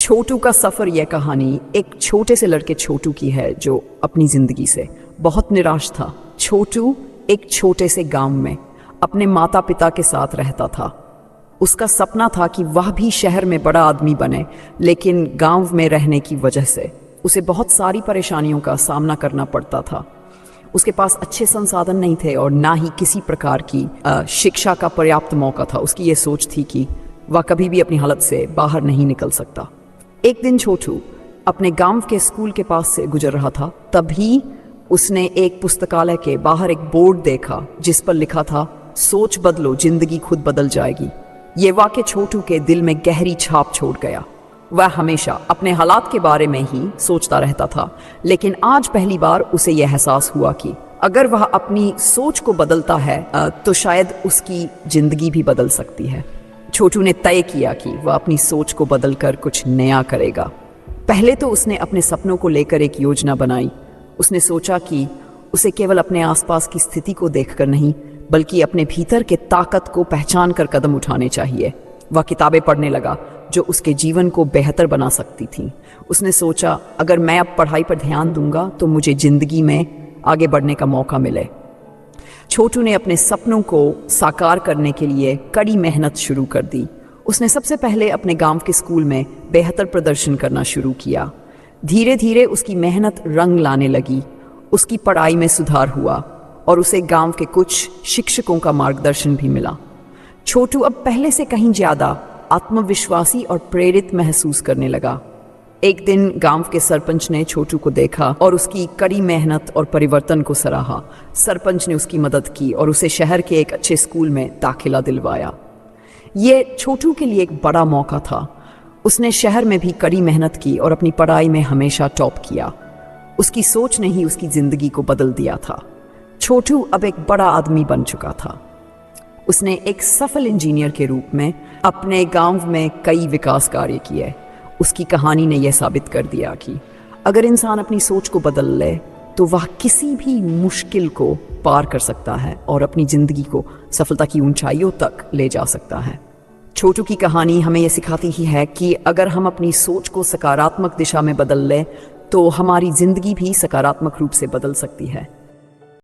छोटू का सफ़र, यह कहानी एक छोटे से लड़के छोटू की है जो अपनी ज़िंदगी से बहुत निराश था। छोटू एक छोटे से गांव में अपने माता पिता के साथ रहता था। उसका सपना था कि वह भी शहर में बड़ा आदमी बने, लेकिन गांव में रहने की वजह से उसे बहुत सारी परेशानियों का सामना करना पड़ता था। उसके पास अच्छे संसाधन नहीं थे और ना ही किसी प्रकार की शिक्षा का पर्याप्त मौका था। उसकी ये सोच थी कि वह कभी भी अपनी हालत से बाहर नहीं निकल सकता। एक दिन छोटू अपने गांव के स्कूल के पास से गुजर रहा था, तभी उसने एक पुस्तकालय के बाहर एक बोर्ड देखा जिस पर लिखा था, सोच बदलो, जिंदगी खुद बदल जाएगी। ये वाक्य छोटू के दिल में गहरी छाप छोड़ गया। वह हमेशा अपने हालात के बारे में ही सोचता रहता था, लेकिन आज पहली बार उसे यह एहसास हुआ कि अगर वह अपनी सोच को बदलता है तो शायद उसकी जिंदगी भी बदल सकती है। छोटू ने तय किया कि वह अपनी सोच को बदलकर कुछ नया करेगा। पहले तो उसने अपने सपनों को लेकर एक योजना बनाई। उसने सोचा कि उसे केवल अपने आसपास की स्थिति को देखकर नहीं, बल्कि अपने भीतर के ताकत को पहचान कर कदम उठाने चाहिए। वह किताबें पढ़ने लगा जो उसके जीवन को बेहतर बना सकती थीं। उसने सोचा, अगर मैं अब पढ़ाई पर ध्यान दूंगा तो मुझे जिंदगी में आगे बढ़ने का मौका मिले। छोटू ने अपने सपनों को साकार करने के लिए कड़ी मेहनत शुरू कर दी। उसने सबसे पहले अपने गांव के स्कूल में बेहतर प्रदर्शन करना शुरू किया। धीरे धीरे उसकी मेहनत रंग लाने लगी। उसकी पढ़ाई में सुधार हुआ और उसे गांव के कुछ शिक्षकों का मार्गदर्शन भी मिला। छोटू अब पहले से कहीं ज्यादा आत्मविश्वासी और प्रेरित महसूस करने लगा। एक दिन गांव के सरपंच ने छोटू को देखा और उसकी कड़ी मेहनत और परिवर्तन को सराहा। सरपंच ने उसकी मदद की और उसे शहर के एक अच्छे स्कूल में दाखिला दिलवाया। ये छोटू के लिए एक बड़ा मौका था। उसने शहर में भी कड़ी मेहनत की और अपनी पढ़ाई में हमेशा टॉप किया। उसकी सोच ने ही उसकी जिंदगी को बदल दिया था। छोटू अब एक बड़ा आदमी बन चुका था। उसने एक सफल इंजीनियर के रूप में अपने गांव में कई विकास कार्य किए। उसकी कहानी ने यह साबित कर दिया कि अगर इंसान अपनी सोच को बदल ले तो वह किसी भी मुश्किल को पार कर सकता है और अपनी जिंदगी को सफलता की ऊंचाइयों तक ले जा सकता है। छोटू की कहानी हमें यह सिखाती ही है कि अगर हम अपनी सोच को सकारात्मक दिशा में बदल लें तो हमारी जिंदगी भी सकारात्मक रूप से बदल सकती है।